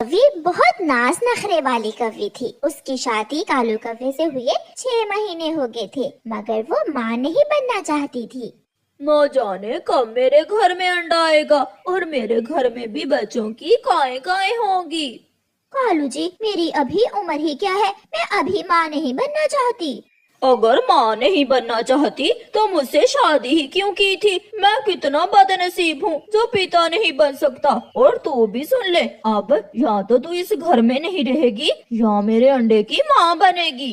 कव्वी बहुत नाज नखरे वाली कव्वी थी। उसकी शादी कालू कव्वे से हुए 6 महीने हो गए थे, मगर वो माँ नहीं बनना चाहती थी। न जाने कब मेरे घर में अंडा आएगा और मेरे घर में भी बच्चों की काएं काएं होंगी। कालू जी, मेरी अभी उम्र ही क्या है, मैं अभी माँ नहीं बनना चाहती। अगर माँ नहीं बनना चाहती तो मुझसे शादी ही क्यों की थी। मैं कितना बदनसीब हूँ जो पिता नहीं बन सकता। और तू भी सुन ले, अब या तो तू इस घर में नहीं रहेगी या मेरे अंडे की माँ बनेगी।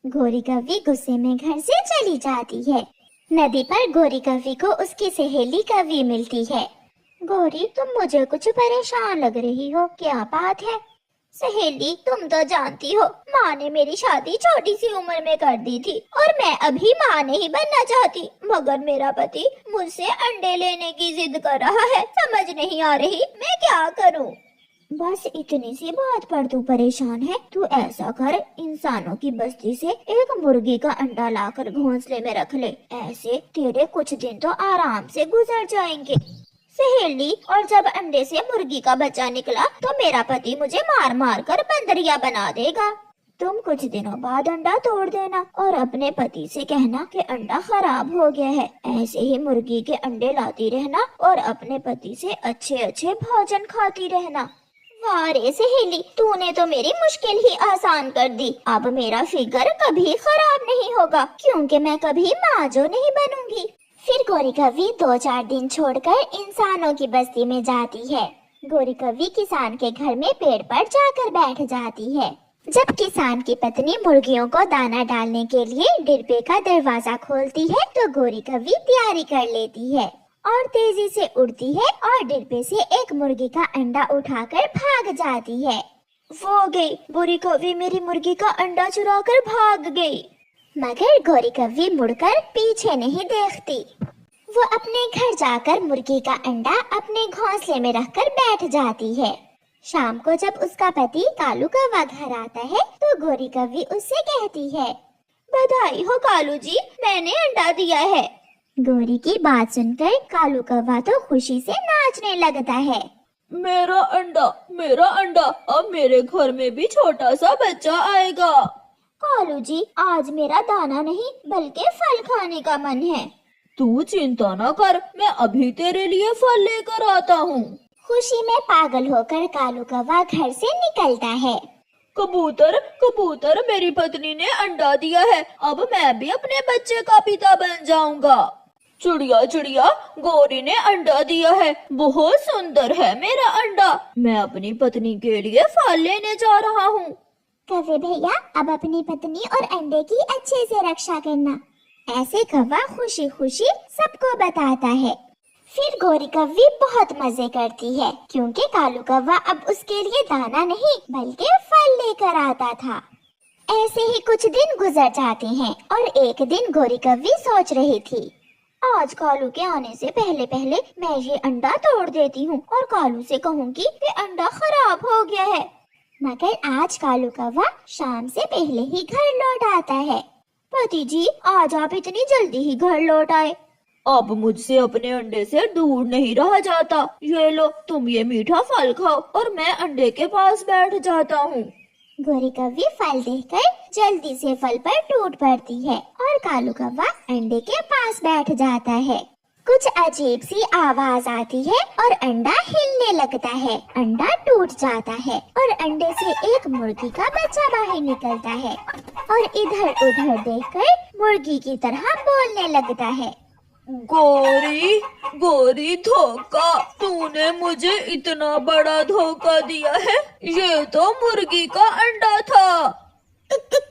गोरी कव्वी गुस्से में घर से चली जाती है। नदी पर गोरी कव्वी को उसकी सहेली कव्वी मिलती है। गोरी, तुम मुझे कुछ परेशान लग रही हो, क्या बात है? सहेली, तुम तो जानती हो माँ ने मेरी शादी छोटी सी उम्र में कर दी थी और मैं अभी माँ नहीं बनना चाहती, मगर मेरा पति मुझसे अंडे लेने की जिद कर रहा है। समझ नहीं आ रही मैं क्या करूँ। बस इतनी सी बात पर तू परेशान है? तू ऐसा कर, इंसानों की बस्ती से एक मुर्गी का अंडा लाकर घोंसले में रख ले, ऐसे तेरे कुछ दिन तो आराम से गुजर जाएंगे। सहेली, और जब अंडे से मुर्गी का बच्चा निकला तो मेरा पति मुझे मार मार कर बंदरिया बना देगा। तुम कुछ दिनों बाद अंडा तोड़ देना और अपने पति से कहना कि अंडा खराब हो गया है। ऐसे ही मुर्गी के अंडे लाती रहना और अपने पति से अच्छे अच्छे भोजन खाती रहना। वाह रे सहेली, तूने तो मेरी मुश्किल ही आसान कर दी। अब मेरा फिगर कभी खराब नहीं होगा, क्योंकि मैं कभी माँ जो नहीं बनूंगी। फिर गोरी कव्वी 2-4 दिन छोड़कर इंसानों की बस्ती में जाती है। गोरी कव्वी किसान के घर में पेड़ पर जाकर बैठ जाती है। जब किसान की पत्नी मुर्गियों को दाना डालने के लिए डिब्बे का दरवाजा खोलती है तो गोरी कव्वी तैयारी कर लेती है और तेजी से उड़ती है और डिब्बे से एक मुर्गी का अंडा उठाकर भाग जाती है। वो गई, गोरी कव्वी मेरी मुर्गी का अंडा चुराकर भाग गई। मगर गोरी कव्वी मुड़कर पीछे नहीं देखती। वो अपने घर जाकर मुर्गी का अंडा अपने घोंसले में रखकर बैठ जाती है। शाम को जब उसका पति कालू कौवा घर आता है तो गोरी कव्वी उससे कहती है, बधाई हो कालू जी, मैंने अंडा दिया है। गोरी की बात सुनकर कालू कौवा तो खुशी से नाचने लगता है। मेरा अंडा, अब मेरे घर में भी छोटा सा बच्चा आएगा। कालू जी, आज मेरा दाना नहीं बल्कि फल खाने का मन है। तू चिंता न कर, मैं अभी तेरे लिए फल लेकर आता हूँ। खुशी में पागल होकर कालू कौवा घर से निकलता है। कबूतर कबूतर, मेरी पत्नी ने अंडा दिया है, अब मैं भी अपने बच्चे का पिता बन जाऊंगा। चिड़िया चिड़िया, गोरी ने अंडा दिया है, बहुत सुंदर है मेरा अंडा, मैं अपनी पत्नी के लिए फल लेने जा रहा हूँ। कौवे भैया, अब अपनी पत्नी और अंडे की अच्छे से रक्षा करना। ऐसे कौवा खुशी खुशी सबको बताता है। फिर गोरी कव्वी बहुत मजे करती है, क्योंकि कालू कौवा अब उसके लिए दाना नहीं बल्कि फल लेकर आता था। ऐसे ही कुछ दिन गुजर जाते हैं और एक दिन गोरी कव्वी सोच रही थी, आज कालू के आने से पहले पहले मैं ये अंडा तोड़ देती हूँ और कालू से कहूँगी कि अंडा खराब हो गया है। मगर आज कालू कौवा शाम से पहले ही घर लौट आता है। पति जी, आज आप इतनी जल्दी ही घर लौट आए। अब मुझसे अपने अंडे से दूर नहीं रहा जाता। ये लो, तुम ये मीठा फल खाओ और मैं अंडे के पास बैठ जाता हूँ। गोरी कव्वी फल देखकर जल्दी से फल पर टूट पड़ती है और कालू कौवा अंडे के पास बैठ जाता है। कुछ अजीब सी आवाज आती है और अंडा हिलने लगता है। अंडा टूट जाता है और अंडे से एक मुर्गी का बच्चा बाहर निकलता है और इधर उधर देखकर मुर्गी की तरह बोलने लगता है, गोरी गोरी धोखा, तूने मुझे इतना बड़ा धोखा दिया है, ये तो मुर्गी का अंडा था।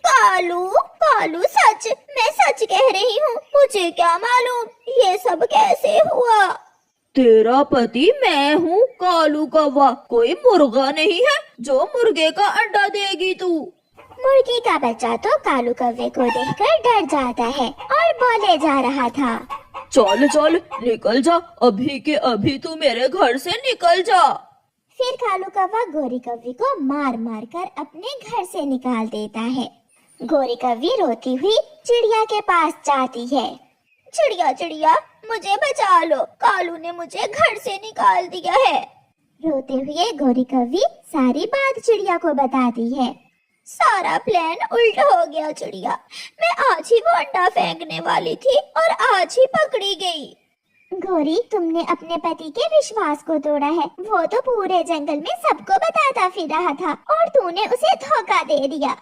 कालू कालू, सच, मैं सच कह रही हूँ, मुझे क्या मालूम ये सब कैसे हुआ। तेरा पति मैं हूँ कालू कौवा, कोई मुर्गा नहीं है जो मुर्गे का अंडा देगी तू। मुर्गी का बच्चा तो कालू कौवे को देखकर डर जाता है और बोले जा रहा था, चल चल निकल जा, अभी के अभी तू मेरे घर से निकल जा। फिर कालू कौवा गोरी कव्वी को मार मार कर अपने घर से निकाल देता है। गोरी कव्वी रोती हुई चिड़िया के पास जाती है। चिड़िया चिड़िया, मुझे बचा लो, कालू ने मुझे घर से निकाल दिया है। रोते हुए गोरी कौवी सारी बात चिड़िया को बताती है। सारा प्लान उल्ट हो गया चिड़िया। मैं आज ही वो अंडा फेंकने वाली थी और आज ही पकड़ी गई। गोरी, तुमने अपने पति के विश्वास को तोड़ा है। वो तो पूरे जंगल में सबको बताता फिर रहा था और तूने उसे धोखा दे दिया।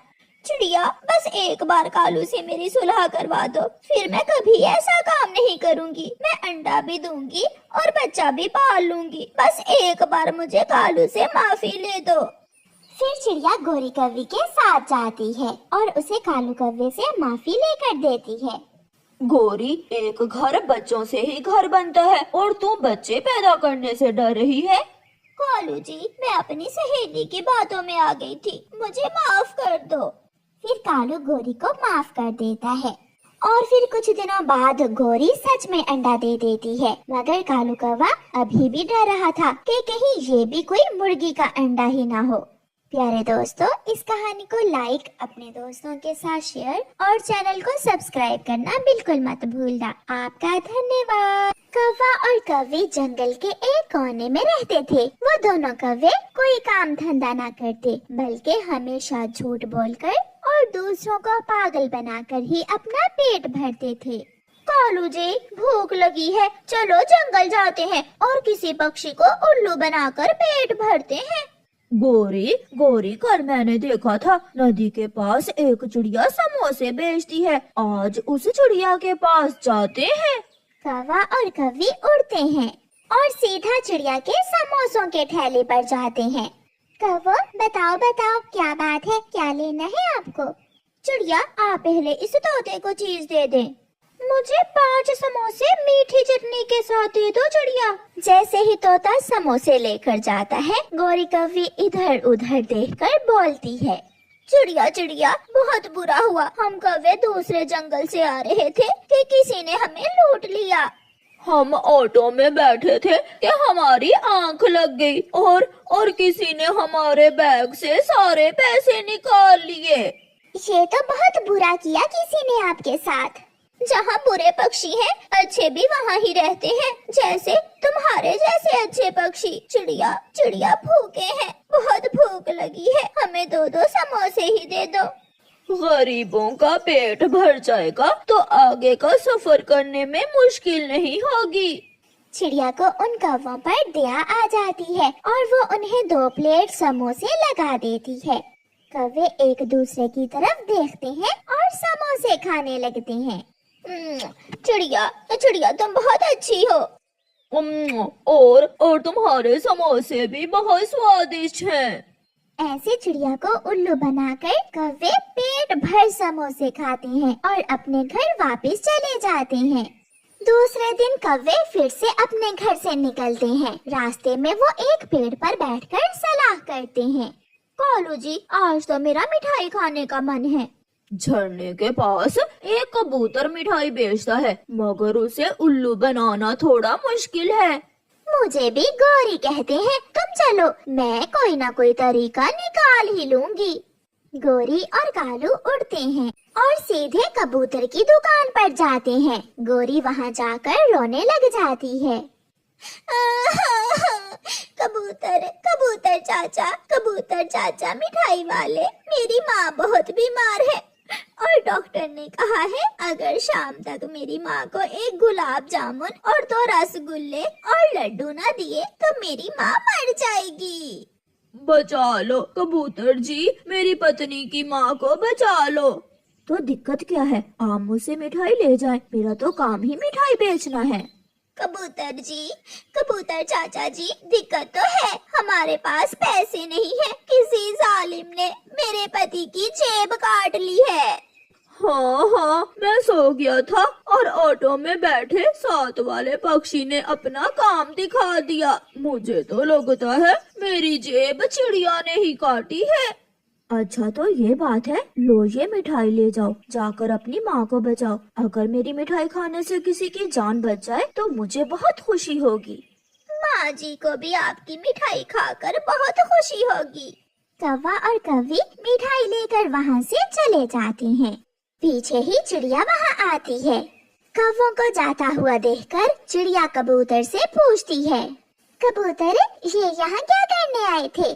चिड़िया, बस एक बार कालू से मेरी सुलह करवा दो, फिर मैं कभी ऐसा काम नहीं करूंगी। मैं अंडा भी दूंगी और बच्चा भी पाल लूंगी। बस एक बार मुझे कालू से माफी ले दो। फिर चिड़िया गोरी कौवी के साथ जाती है और उसे कालू कौवे से माफी लेकर देती है। गोरी, एक घर बच्चों से ही घर बनता है और तू बच्चे पैदा करने से डर रही है। कालू जी, मैं अपनी सहेली की बातों में आ गई थी, मुझे माफ कर दो। फिर कालू गोरी को माफ कर देता है और फिर कुछ दिनों बाद गोरी सच में अंडा दे देती है। मगर कालू कौवा अभी भी डर रहा था कि कहीं ये भी कोई मुर्गी का अंडा ही ना हो। प्यारे दोस्तों, इस कहानी को लाइक, अपने दोस्तों के साथ शेयर और चैनल को सब्सक्राइब करना बिल्कुल मत भूलना। आपका धन्यवाद। कौवा और कौवी जंगल के एक कोने में रहते थे। वो दोनों कौवे कोई काम धंधा ना करते, बल्कि हमेशा झूठ बोलकर और दूसरों को पागल बनाकर ही अपना पेट भरते थे। कालू जी, भूख लगी है, चलो जंगल जाते हैं और किसी पक्षी को उल्लू बनाकर पेट भरते हैं। गोरी, कल मैंने देखा था नदी के पास एक चिड़िया समोसे बेचती है। आज उस चिड़िया के पास जाते हैं। कौवा और कौवी उड़ते हैं और सीधा चिड़िया के समोसों के ठेले पर जाते हैं। कौवा, बताओ क्या बात है, क्या लेना है आपको? चिड़िया, आप पहले इस तोते को चीज दे दें। मुझे 5 समोसे मीठी चटनी के साथ दे दो चिड़िया। जैसे ही तोता समोसे लेकर जाता है, गोरी कौवी इधर उधर देखकर बोलती है, चिड़िया, बहुत बुरा हुआ। हम कौवे दूसरे जंगल से आ रहे थे कि किसी ने हमें लूट लिया। हम ऑटो में बैठे थे कि हमारी आंख लग गई और किसी ने हमारे बैग से सारे पैसे निकाल लिए। ये तो बहुत बुरा किया किसी ने आपके साथ। जहाँ बुरे पक्षी हैं, अच्छे भी वहाँ ही रहते हैं, जैसे तुम्हारे जैसे अच्छे पक्षी। चिड़िया भूखे हैं, बहुत भूख लगी है, हमें 2 समोसे ही दे दो। गरीबों का पेट भर जाएगा तो आगे का सफर करने में मुश्किल नहीं होगी। चिड़िया को उन कौवों पर दया आ जाती है और वो उन्हें 2 प्लेट समोसे लगा देती है। कौवे एक दूसरे की तरफ देखते हैं और समोसे खाने लगते हैं। चिड़िया, तुम बहुत अच्छी हो। और तुम्हारे समोसे भी बहुत स्वादिष्ट हैं। ऐसे चिड़िया को उल्लू बनाकर कौवे पेट भर समोसे खाते हैं और अपने घर वापस चले जाते हैं। दूसरे दिन कौवे फिर से अपने घर से निकलते हैं। रास्ते में वो एक पेड़ पर बैठकर सलाह करते हैं। कालू जी, आज तो मेरा मिठाई खाने का मन है। झरने के पास एक कबूतर मिठाई बेचता है, मगर उसे उल्लू बनाना थोड़ा मुश्किल है। मुझे भी गौरी कहते हैं। तुम चलो, मैं कोई ना कोई तरीका निकाल ही लूंगी। गौरी और कालू उड़ते हैं और सीधे कबूतर की दुकान पर जाते हैं। गौरी वहां जाकर रोने लग जाती है। कबूतर चाचा मिठाई वाले, मेरी माँ बहुत बीमार है और डॉक्टर ने कहा है अगर शाम तक मेरी माँ को एक गुलाब जामुन और 2 रसगुल्ले और लड्डू ना दिए तो मेरी माँ मर जाएगी। बचा लो कबूतर जी, मेरी पत्नी की माँ को बचा लो। तो दिक्कत क्या है, आप मुझसे मिठाई ले जाएं, मेरा तो काम ही मिठाई बेचना है। कबूतर चाचा जी, दिक्कत तो है, हमारे पास पैसे नहीं है। किसी जालिम ने मेरे पति की जेब काट ली है। हाँ, मैं सो गया था और ऑटो में बैठे साथ वाले पक्षी ने अपना काम दिखा दिया। मुझे तो लगता है मेरी जेब चिड़िया ने ही काटी है। अच्छा तो ये बात है, लो ये मिठाई ले जाओ, जाकर अपनी माँ को बचाओ। अगर मेरी मिठाई खाने से किसी की जान बच जाए तो मुझे बहुत खुशी होगी। माँ जी को भी आपकी मिठाई खाकर बहुत खुशी होगी। कौवा और कौवी मिठाई लेकर वहाँ से चले जाते हैं। पीछे ही चिड़िया वहाँ आती है। कौवों को जाता हुआ देखकर चिड़िया कबूतर से पूछती है, कबूतर, ये यहाँ क्या करने आए थे?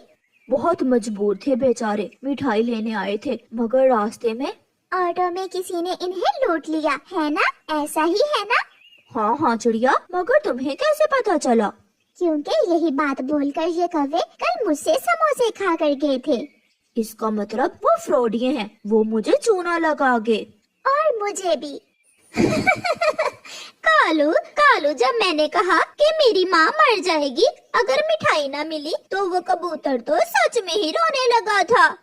बहुत मजबूर थे बेचारे, मिठाई लेने आए थे, मगर रास्ते में। ऑटो में किसी ने इन्हें लूट लिया है ना? ऐसा ही है ना? हाँ हाँ चिड़िया, मगर तुम्हें कैसे पता चला? क्योंकि यही बात बोलकर ये कौवे कल मुझसे समोसे खा कर गए थे। इसका मतलब वो फ्रॉडिये हैं, वो मुझे चूना लगा गए। और मुझे भी। कालू कालू, जब मैंने कहा कि मेरी माँ मर जाएगी अगर मिठाई ना मिली, तो वो कबूतर तो सच में ही रोने लगा था।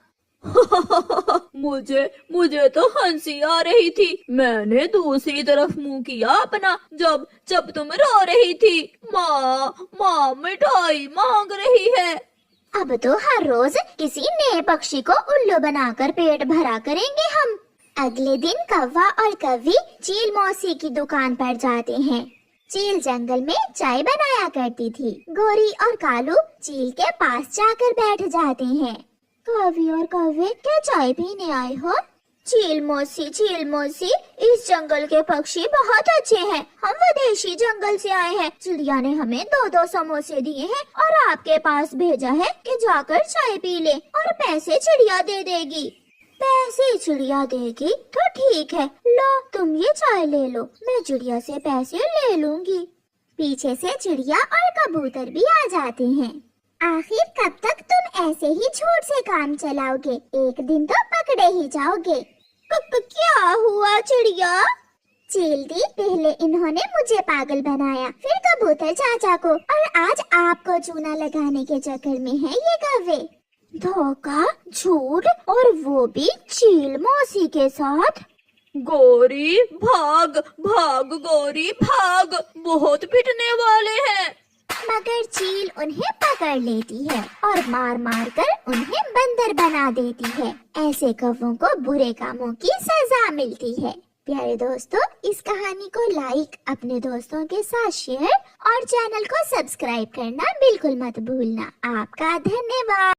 मुझे तो हंसी आ रही थी। मैंने दूसरी तरफ मुंह किया अपना जब तुम रो रही थी। माँ मिठाई मांग रही है। अब तो हर रोज किसी नए पक्षी को उल्लू बनाकर पेट भरा करेंगे हम। अगले दिन कौवा और कौवी चील मौसी की दुकान पर जाते हैं। चील जंगल में चाय बनाया करती थी। गोरी और कालू चील के पास जाकर बैठ जाते हैं। कौवी और कौवे, क्या चाय पीने आए हो? चील मौसी, इस जंगल के पक्षी बहुत अच्छे हैं। हम विदेशी जंगल से आए हैं। चिड़िया ने हमें 2-2 समोसे दिए हैं और आपके पास भेजा है कि जाकर चाय पी ले, और पैसे चिड़िया दे देगी। पैसे चिड़िया देगी तो ठीक है, लो तुम ये चाय ले लो, मैं चिड़िया से पैसे ले लूंगी। पीछे से चिड़िया और कबूतर भी आ जाते हैं। आखिर कब तक तुम ऐसे ही झूठ से काम चलाओगे? एक दिन तो पकड़े ही जाओगे। क्या हुआ चिड़िया? चील दी, पहले इन्होंने मुझे पागल बनाया, फिर कबूतर चाचा को, और आज आपको चूना लगाने के चक्कर में है ये कौवे। धोखा, झूठ, और वो भी चील मौसी के साथ। गोरी भाग गोरी भाग, बहुत पिटने वाले हैं। मगर चील उन्हें पकड़ लेती है और मार मार कर उन्हें बंदर बना देती है। ऐसे कौवों को बुरे कामों की सजा मिलती है। प्यारे दोस्तों, इस कहानी को लाइक, अपने दोस्तों के साथ शेयर और चैनल को सब्सक्राइब करना बिल्कुल मत भूलना। आपका धन्यवाद।